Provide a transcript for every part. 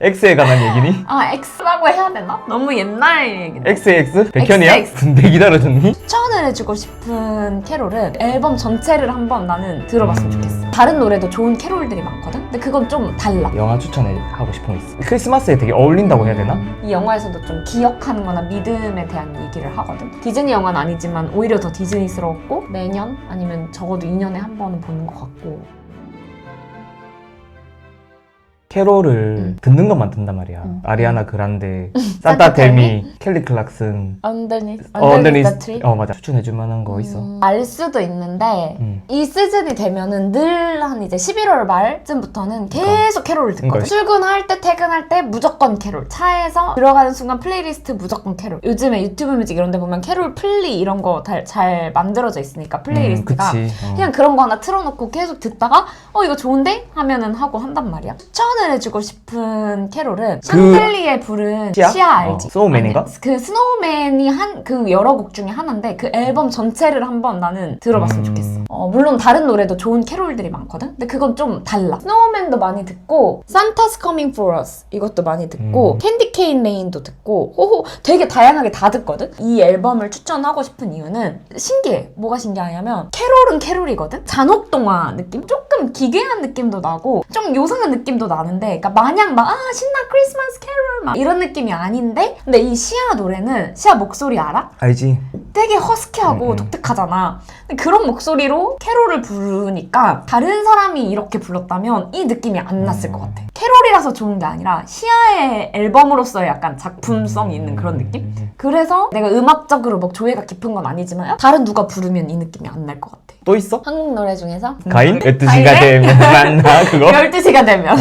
X에 관한 얘기니? 아, X라고 해야 되나? 너무 옛날 얘기인데. XX? 백현이야? XX. 군대 기다려줬니? 추천을 해주고 싶은 캐롤은 앨범 전체를 한번 나는 들어봤으면 좋겠어. 다른 노래도 좋은 캐롤들이 많거든? 근데 그건 좀 달라. 영화 추천하고 싶은 거 있어. 크리스마스에 되게 어울린다고 해야 되나? 이 영화에서도 좀 기억하는 거나 믿음에 대한 얘기를 하거든. 디즈니 영화는 아니지만 오히려 더 디즈니스러웠고 매년 아니면 적어도 2년에 한 번은 보는 것 같고. 캐롤을 듣는 것만 듣는단 말이야. 아리아나 그란데, 산타 텔미, 켈리 클락슨, Underneath 언더니스. the Tree? 맞아. 추천해줄 만한 거 있어. 알 수도 있는데 이 시즌이 되면은 늘 한 이제 11월 말쯤부터는 계속 캐롤을 듣거든. 그러니까. 출근할 때 퇴근할 때 무조건 캐롤. 차에서 들어가는 순간 플레이리스트 무조건 캐롤. 요즘에 유튜브 뮤직 이런 데 보면 캐롤 플리 이런 거 잘 만들어져 있으니까 플레이리스트가 그치. 그냥 그런 거 하나 틀어놓고 계속 듣다가 이거 좋은데? 하면은 하고 한단 말이야. 추천을 해주고 싶은 캐롤은 샹들리에 부른 시아 알지? 스노우맨인가? 아니, 그 스노우맨이 한 그 여러 곡 중에 하나인데 그 앨범 전체를 한번 나는 들어봤으면 좋겠어. 물론 다른 노래도 좋은 캐롤들이 많거든? 근데 그건 좀 달라. 스노우맨도 많이 듣고 Santa's Coming for Us 이것도 많이 듣고 캔디 케인 레인도 듣고 호호 되게 다양하게 다 듣거든? 이 앨범을 추천하고 싶은 이유는 신기해. 뭐가 신기하냐면 캐롤은 캐롤이거든? 잔혹동화 느낌? 조금 기괴한 느낌도 나고 좀 요상한 느낌도 나는데 그러니까 마냥 막 신나 크리스마스 캐롤 막 이런 느낌이 아닌데 근데 이 시아 노래는 시아 목소리 알아? 알지? 되게 허스키하고 독특하잖아. 근데 그런 목소리로 캐롤을 부르니까 다른 사람이 이렇게 불렀다면 이 느낌이 안 났을 것 같아. 캐롤이라서 좋은 게 아니라 시아의 앨범으로서의 약간 작품성이 있는 그런 느낌? 그래서 내가 음악적으로 뭐 조예가 깊은 건 아니지만 다른 누가 부르면 이 느낌이 안 날 것 같아. 또 있어? 한국 노래 중에서? 가인? 12시가 되면 만나 그거? 12시가 되면.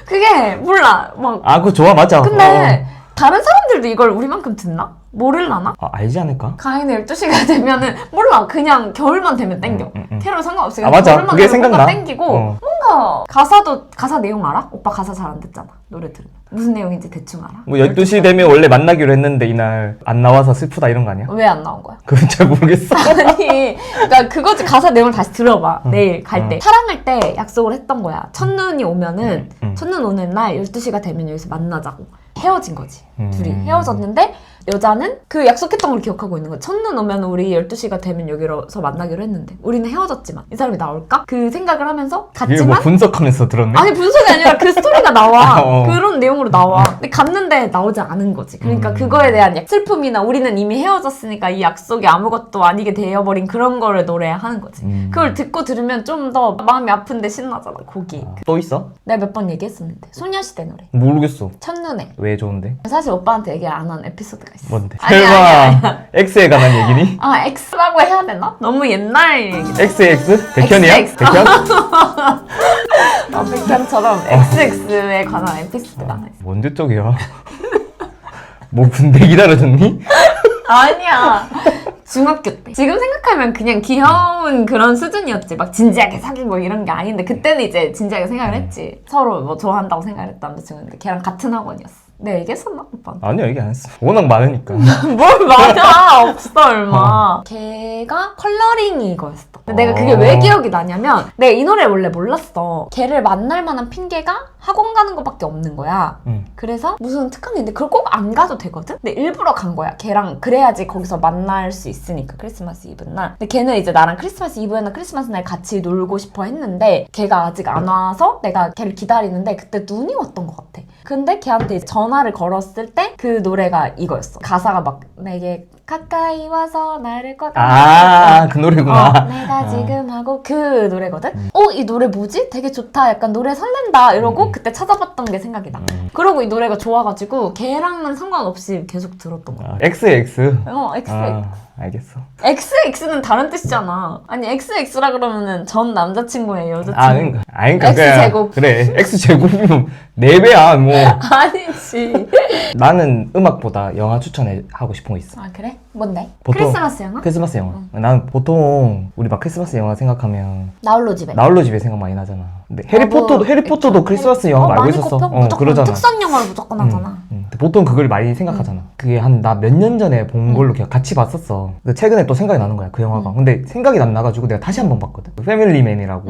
그게 몰라. 막 그거 좋아 맞아. 근데 다른 사람들도 이걸 우리만큼 듣나? 모를라나? 알지 않을까? 가인의 12시가 되면은 몰라 그냥 겨울만 되면 땡겨. 캐롤 상관없이 맞아. 겨울만 그게 되면 생각나. 뭔가 땡기고 뭔가 가사 내용 알아? 오빠 가사 잘 안 듣잖아 노래 들으면. 무슨 내용인지 대충 알아? 뭐 12시 되면 원래 만나기로 했는데 이날 안 나와서 슬프다 이런 거 아니야? 왜 안 나온 거야? 그건 잘 모르겠어. 아니 그러니까 그거지. 가사 내용을 다시 들어봐. 내일 갈 때 사랑할 때 약속을 했던 거야. 첫눈이 오면은 첫눈 오는 날 12시가 되면 여기서 만나자고 헤어진 거지. 둘이 헤어졌는데 여자는 그 약속했던 걸 기억하고 있는 거야. 첫눈 오면 우리 12시가 되면 여기서 만나기로 했는데 우리는 헤어졌지만 이 사람이 나올까? 그 생각을 하면서 이게 뭐 갔지만 분석하면서 들었네? 아니 분석이 아니라 그 스토리가 나와. 그런 내용으로 나와. 근데 갔는데 나오지 않은 거지. 그러니까 그거에 대한 슬픔이나 우리는 이미 헤어졌으니까 이 약속이 아무것도 아니게 되어버린 그런 거를 노래하는 거지. 그걸 듣고 들으면 좀 더 마음이 아픈데 신나잖아 곡이. 또 있어? 내가 몇 번 얘기했었는데 소녀시대 노래 모르겠어. 첫눈에. 왜 좋은데? 사실 오빠한테 얘기 안 한 에피소드가 있어. 뭔데? 아니야, 설마 X에 관한 얘기니? 아 X라고 해야 되나? 너무 옛날 얘기다. XX? 백현이야? XX. 백현? 백현처럼 XX에 관한 에피소드가 하나 있어. 뭔데 쪽이야? 뭐 군대 기다려줬니? 아니야. 중학교 때. 지금 생각하면 그냥 귀여운 그런 수준이었지. 막 진지하게 사귀고 이런 게 아닌데 그때는 이제 진지하게 생각을 했지. 서로 뭐 좋아한다고 생각을 했던 남자친구인데 걔랑 같은 학원이었어. 내가 얘기했었나? 오빠? 아니야 얘기 안 했어. 워낙 많으니까. 뭘 맞아. 없어 얼마. 걔가 컬러링이 이거였어. 근데 내가 그게 왜 기억이 나냐면 내가 이 노래를 원래 몰랐어. 걔를 만날 만한 핑계가 학원 가는 거밖에 없는 거야. 그래서 무슨 특강인데 그걸 꼭 안 가도 되거든? 근데 일부러 간 거야. 걔랑 그래야지 거기서 만날 수 있으니까 크리스마스 이브 날. 근데 걔는 이제 나랑 크리스마스 이브나 크리스마스 날 같이 놀고 싶어 했는데 걔가 아직 안 와서 내가 걔를 기다리는데 그때 눈이 왔던 것 같아. 근데 걔한테 이제 전화를 걸었을 때 그 노래가 이거였어. 가사가 막 내게 가까이 와서 나를 꽉 그 노래구나. 내가 지금 하고 그 노래거든? 이 노래 뭐지? 되게 좋다. 약간 노래 설렌다. 이러고 그때 찾아봤던 게 생각이 나. 그러고 이 노래가 좋아가지고 걔랑은 상관없이 계속 들었던 거야. XX? XX. 알겠어. XX는 다른 뜻이잖아. 아니 XX라 그러면은 전 남자친구의 여자친구. 그러니까 X제곱. 그래 X제곱이면 4배야 뭐. 아니지. 나는 음악보다 영화 추천하고 싶은 거 있어. 아 그래? 뭔데? 보통 크리스마스 영화? 크리스마스 영화. 나는 보통 우리 막 크리스마스 영화 생각하면 나홀로 집에. 나홀로 집에 생각 많이 나잖아. 근데 나도 해리포터도 크리스마스 영화 알고 많이 있었어. 꼽혀? 무조건 그러잖아. 특선 영화를 무조건 하잖아. 근데 보통 그걸 많이 생각하잖아. 그게 한 나 몇 년 전에 본 걸로 그냥 같이 봤었어. 근데 최근에 또 생각이 나는 거야 그 영화가. 근데 생각이 안 나가지고 내가 다시 한 번 봤거든. 패밀리맨이라고.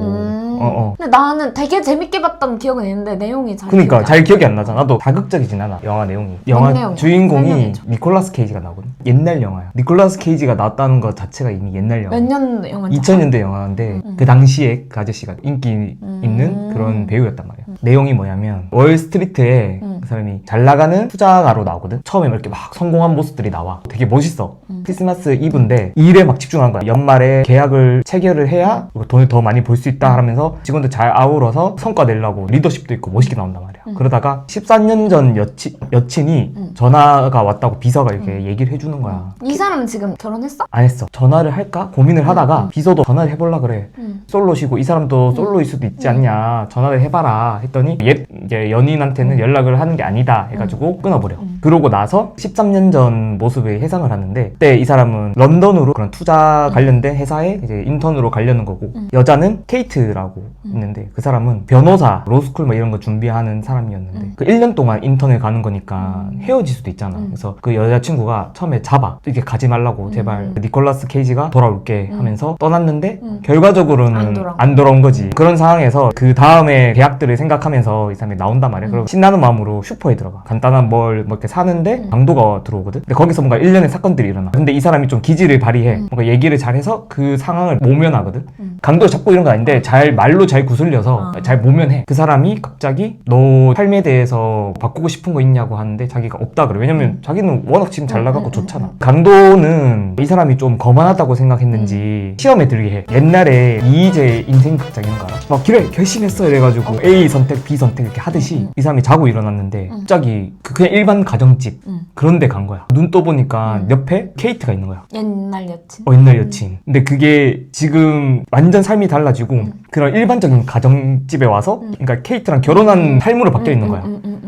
근데 나는 되게 재밌게 봤던 기억은 있는데 내용이 잘 그러니까 기억이 잘 기억이 안 나잖아. 나도 자극적이진 않아 영화 내용이. 영화 내용이야? 주인공이 설명해줘. 니콜라스 케이지가 나오거든. 옛날 영화야. 니콜라스 케이지가 나왔다는 것 자체가 이미 옛날 영화. 몇 년 영화인지 2000년대 영화인데 그 당시에 그 아저씨가 인기 있는 그런 배우였단 말이야. 내용이 뭐냐면 월스트리트에 그 사람이 잘 나가는 투자가로 나오거든. 처음에 이렇게 막 성공한 모습들이 나와. 되게 멋있어. 크리스마스 이브인데 일에 막 집중한 거야. 연말에 계약을 체결을 해야 돈을 더 많이 벌 수 있다 하면서 직원들 잘 아우러서 성과 내려고 리더십도 있고 멋있게 나온단 말이야. 그러다가 14년 전 여친이 전화가 왔다고 비서가 이렇게 얘기를 해주는 거야. 이 사람은 지금 결혼했어? 안 했어. 전화를 할까 고민을 하다가 비서도 전화를 해보려 그래. 솔로시고 이 사람도 솔로일 수도 있지 않냐. 전화를 해봐라 했더니 이제 연인한테는 연락을 하는 게 아니다 해가지고 끊어버려. 그러고 나서 13년 전 모습을 해상을 하는데 그때 이 사람은 런던으로 그런 투자 관련된 회사에 이제 인턴으로 가려는 거고 여자는 케이트라고 있는데 그 사람은 변호사, 로스쿨 뭐 이런 거 준비하는 사람이었는데 그 1년 동안 인턴을 가는 거니까 헤어질 수도 있잖아. 그래서 그 여자친구가 처음에 잡아. 이렇게 가지 말라고 제발 니콜라스 케이지가 돌아올게 하면서 떠났는데 결과적으로는 안 돌아온 거지. 그런 상황에서 그 다음에 계약들을 생각하면서 이 사람이 나온단 말이야. 그리고 신나는 마음으로 슈퍼에 들어가. 간단한 뭘 뭐 이렇게 사는데 강도가 들어오거든. 근데 거기서 뭔가 일련의 사건들이 일어나. 근데 이 사람이 좀 기지를 발휘해. 뭔가 얘기를 잘해서 그 상황을 모면하거든. 강도를 잡고 이런 건 아닌데 잘 말로 잘 구슬려서 잘 모면해. 그 사람이 갑자기 너 삶에 대해서 바꾸고 싶은 거 있냐고 하는데 자기가 없다 그래. 왜냐면 자기는 워낙 지금 잘 나가고 좋잖아. 강도는 이 사람이 좀 거만하다고 생각했는지 시험에 들게 해. 옛날에 이희재 인생극장 이런 거 알아? 막 그래 결심했어 이래가지고 A 선택 B 선택 이렇게 하듯이 이 사람이 자고 일어났는데 갑자기 그냥 일반 가정집 그런 데 간 거야. 눈 떠보니까 옆에 케이트가 있는 거야. 옛날 여친? 옛날 여친. 근데 그게 지금 완전 삶이 달라지고 그런 일반적인 가정집에 와서 그러니까 케이트랑 결혼한 삶으로 바뀌어 있는 거야.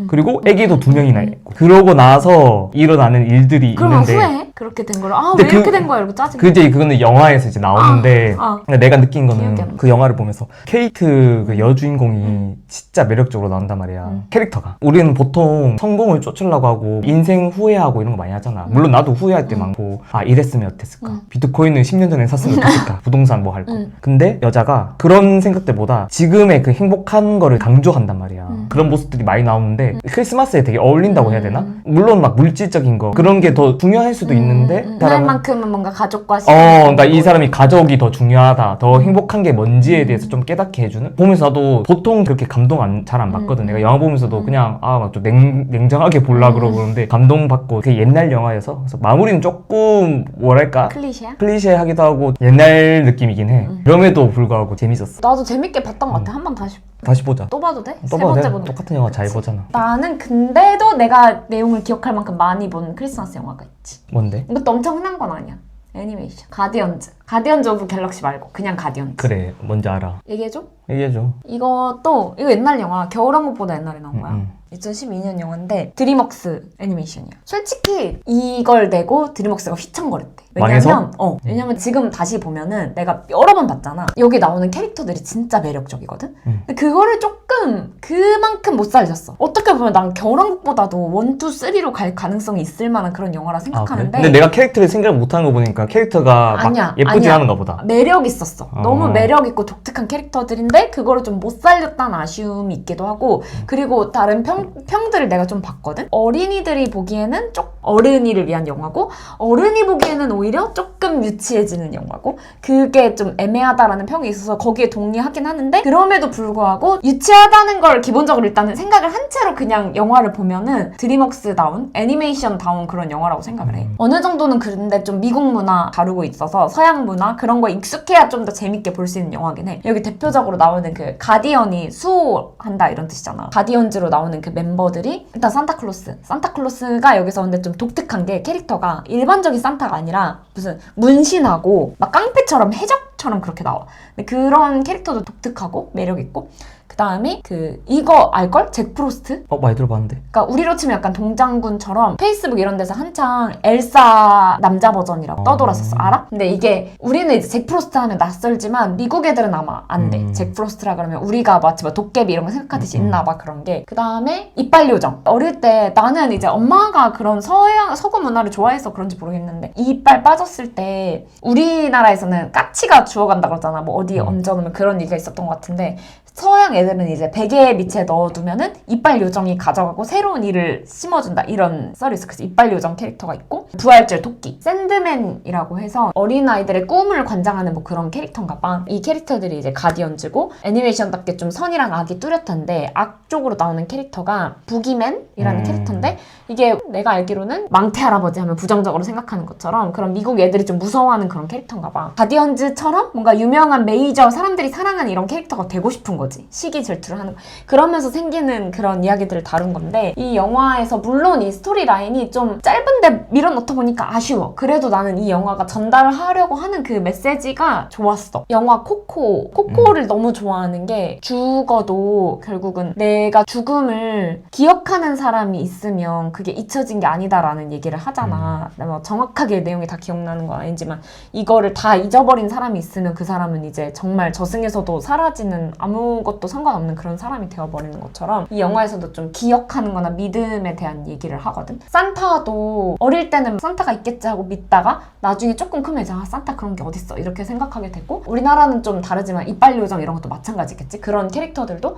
그리고 애기도 2명이나 있고. 그러고 나서 일어나는 일들이 그러면 있는데 후회해? 그렇게 된 거를 왜 근데 이렇게 된 거야? 이러고 짜증. 그거는 영화에서 이제 나오는데 근데 내가 느낀 기억이 안 거는 나. 그 영화를 보면서 케이트 그 여주인공이 진짜 매력적으로 나온단 말이야. 캐릭터가. 우리는 보통 성공을 쫓으려고 하고 인생 후회하고 이런 거 많이 하잖아. 물론 나도 후회할 때 많고 이랬으면 어땠을까? 비트코인을 10년 전에 샀으면 어땠을까? 부동산 뭐 할 거. 근데 여자가 그런 생각들보다 지금의 그 행복한 거를 강조한단 말이야. 그런 모습들이 많이 나오는데 크리스마스에 되게 어울린다고 해야 되나? 물론 막 물질적인 거 그런 게 더 중요할 수도 있는데 그날만큼은 뭔가 가족과 시간 그러니까 이 사람이 가족이 더 중요하다. 더 행복한 게 뭔지에 대해서 좀 깨닫게 해주는? 보면서 나도 보통 그렇게 감동 잘 안 받거든. 내가 영화 보면서도 그냥 막 좀 냉정하게 보려고 그러는데 감동받고 그게 옛날 영화여서 그래서 마무리는 조금 뭐랄까? 클리셰야? 클리셰하기도 하고 옛날 느낌이긴 해. 그럼에도 불구하고 재밌었어. 나도 재밌게 봤던 것 같아. 한 번 다시 보자. 또 봐도 돼? 또 세 봐도 번째 돼? 보는 똑같은 영화 잘 보잖아. 나는 근데도 내가 내용을 기억할 만큼 많이 본 크리스마스 영화가 있지. 뭔데? 이것도 엄청 흔한 건 아니야. 애니메이션. 가디언즈 오브 갤럭시 말고 그냥 가디언즈. 그래 뭔지 알아. 얘기해줘? 얘기해줘. 이거 옛날 영화. 겨울왕국보다 옛날에 나온 거야. 2012년 영화인데 드림웍스 애니메이션이야. 솔직히 이걸 내고 드림웍스가 휘청거렸대. 망해서? 왜냐면 지금 다시 보면은 내가 여러 번 봤잖아. 여기 나오는 캐릭터들이 진짜 매력적이거든? 근데 그거를 조금 그만큼 못 살렸어. 어떻게 보면 난 겨울왕국보다도 1, 2, 3로 갈 가능성이 있을 만한 그런 영화라 생각하는데 그래? 근데 내가 캐릭터를 생각을 못하는 거 보니까 캐릭터가 막 예쁘지 않은가 보다. 매력 있었어. 너무 매력 있고 독특한 캐릭터들인데 그거를 좀 못 살렸다는 아쉬움이 있기도 하고 그리고 다른 평들을 내가 좀 봤거든? 어린이들이 보기에는 어른이를 위한 영화고 어른이 보기에는 오히려 조금 유치해지는 영화고 그게 좀 애매하다라는 평이 있어서 거기에 동의하긴 하는데 그럼에도 불구하고 유치하다는 걸 기본적으로 일단은 생각을 한 채로 그냥 영화를 보면은 드림웍스다운 애니메이션다운 그런 영화라고 생각을 해. 어느 정도는 그런데 좀 미국 문화 다루고 있어서 서양 문화 그런 거에 익숙해야 좀 더 재밌게 볼 수 있는 영화긴 해. 여기 대표적으로 나오는 그 가디언이 수호한다 이런 뜻이잖아. 가디언즈로 나오는 그 멤버들이 일단 산타클로스가 여기서 근데 좀 독특한 게 캐릭터가 일반적인 산타가 아니라 무슨 문신하고 막 깡패처럼 해적처럼 그렇게 나와. 근데 그런 캐릭터도 독특하고 매력 있고 그 다음에 이거 알걸? 잭 프로스트? 많이 들어봤는데. 그러니까 우리로 치면 약간 동장군처럼 페이스북 이런 데서 한창 엘사 남자 버전이라고 떠돌았었어. 알아? 근데 이게 우리는 이제 잭 프로스트 하면 낯설지만 미국 애들은 아마 안 돼. 잭 프로스트라 그러면 우리가 마치 뭐 도깨비 이런 거 생각하듯이 있나 봐, 그런 게. 그 다음에 이빨 요정. 어릴 때 나는 이제 엄마가 그런 서구 문화를 좋아해서 그런지 모르겠는데 이빨 빠졌을 때 우리나라에서는 까치가 주워간다 그러잖아. 뭐 어디에 얹어놓으면 그런 얘기가 있었던 것 같은데 서양 애들은 이제 베개 밑에 넣어두면은 이빨 요정이 가져가고 새로운 이를 심어준다, 이런 썰이 있어. 그래서 이빨 요정 캐릭터가 있고, 부활절 토끼 샌드맨이라고 해서 어린아이들의 꿈을 관장하는 뭐 그런 캐릭터인가 봐. 이 캐릭터들이 이제 가디언즈고 애니메이션답게 좀 선이랑 악이 뚜렷한데 악 쪽으로 나오는 캐릭터가 부기맨이라는 캐릭터인데, 이게 내가 알기로는 망태 할아버지 하면 부정적으로 생각하는 것처럼 그런 미국 애들이 좀 무서워하는 그런 캐릭터인가 봐. 가디언즈처럼 뭔가 유명한 메이저 사람들이 사랑하는 이런 캐릭터가 되고 싶은 거지. 시기 질투를 하는 거. 그러면서 생기는 그런 이야기들을 다룬 건데, 이 영화에서 물론 이 스토리 라인이 좀 짧은데 밀어넣다 보니까 아쉬워. 그래도 나는 이 영화가 전달하려고 하는 그 메시지가 좋았어. 영화 코코를 너무 좋아하는 게, 죽어도 결국은 내가 죽음을 기억하는 사람이 있으면 그게 잊혀진 게 아니다라는 얘기를 하잖아. 뭐 정확하게 내용이 다 기억나는 건 아니지만 이거를 다 잊어버린 사람이 있으면 그 사람은 이제 정말 저승에서도 사라지는, 아무것도 상관없는 그런 사람이 되어버리는 것처럼 이 영화에서도 좀 기억하는 거나 믿음에 대한 얘기를 하거든. 산타도 어릴 때는 산타가 있겠지 하고 믿다가 나중에 조금 크면 이제 산타 그런 게 어딨어 이렇게 생각하게 되고, 우리나라는 좀 다르지만 이빨 요정 이런 것도 마찬가지겠지. 그런 캐릭터들도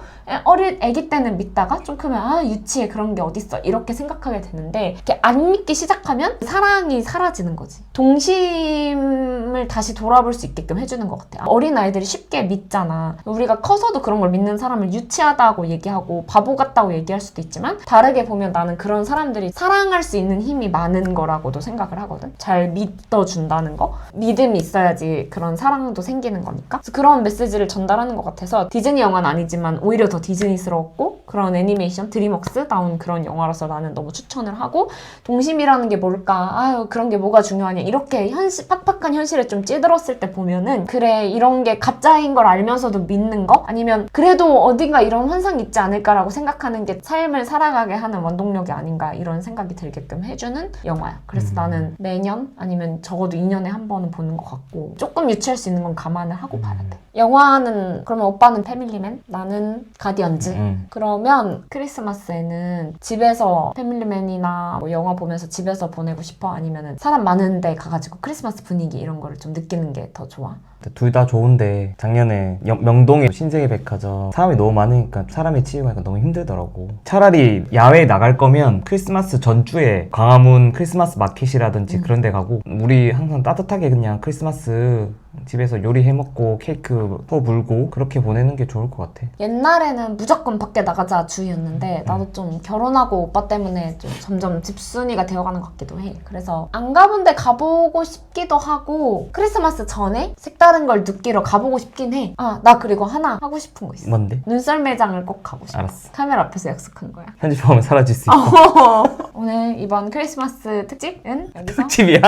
애기 때는 믿다가 좀 크면 유치해 그런 게 어딨어 이렇게 생각하게 되는데, 이렇게 안 믿기 시작하면 사랑이 사라지는 거지. 동심을 다시 돌아볼 수 있게끔 해주는 것 같아. 어린 아이들이 쉽게 믿잖아. 우리가 커서도 그런 걸 믿는 사람을 유치하다고 얘기하고 바보 같다고 얘기할 수도 있지만, 다르게 보면 나는 그런 사람들이 사랑할 수 있는 힘이 많은 거라고도 생각을 하거든. 잘 믿어준다는 거. 믿음이 있어야지 그런 사랑도 생기는 거니까. 그래서 그런 메시지를 전달하는 것 같아서 디즈니 영화는 아니지만 오히려 더 디즈니스러웠고, 그런 애니메이션 드림웍스 나온 그런 영화라서 나는 너무 추천을 하고, 동심이라는 게 뭘까? 그런 게 뭐가 중요하냐? 이렇게 팍팍한 현실에 좀 찌들었을 때 보면은, 그래, 이런 게 가짜인 걸 알면서도 믿는 거? 아니면 그래도 어딘가 이런 환상이 있지 않을까라고 생각하는 게 삶을 살아가게 하는 원동력이 아닌가, 이런 생각이 들게끔 해주는 영화야. 그래서 나는 매년 아니면 적어도 2년에 한 번은 보는 것 같고, 조금 유치할 수 있는 건 감안을 하고 봐야 돼. 영화는 그러면 오빠는 패밀리맨? 나는 가디언즈. 그러면 크리스마스에는 집에서 패밀리맨이나 뭐 영화 보면서 집에서 보내고 싶어? 아니면은 사람 많은 데 가가지고 크리스마스 분위기 이런 거를 좀 느끼는 게 더 좋아? 둘 다 좋은데, 작년에 명동에 신세계 백화점 사람이 너무 많으니까 사람이 치이고 하니까 너무 힘들더라고. 차라리 야외에 나갈 거면 크리스마스 전주에 광화문 크리스마스 마켓이라든지 그런 데 가고, 우리 항상 따뜻하게 그냥 크리스마스 집에서 요리해 먹고 케이크 퍼 물고 그렇게 보내는 게 좋을 것 같아. 옛날에는 무조건 밖에 나가자 주의였는데, 나도 좀 결혼하고 오빠 때문에 좀 점점 집순이가 되어가는 것 같기도 해. 그래서 안 가본 데 가보고 싶기도 하고, 크리스마스 전에 색다른 걸 느끼러 가보고 싶긴 해. 나 그리고 하나 하고 싶은 거 있어. 뭔데? 눈썰 매장을 꼭 가고 싶어. 알았어. 카메라 앞에서 약속한 거야. 편집하면 사라질 수 있어. 오늘 이번 크리스마스 특집은 여기서 특집이야?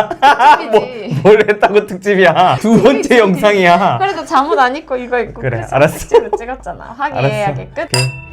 특집이지. 뭘 했다고 특집이야? 두 번째 영상이야. 그래도 잠옷 안 입고 이거 입고 그래, 크리스마스 알았어. 특집으로 찍었잖아. 화기애애하게 끝. 오케이.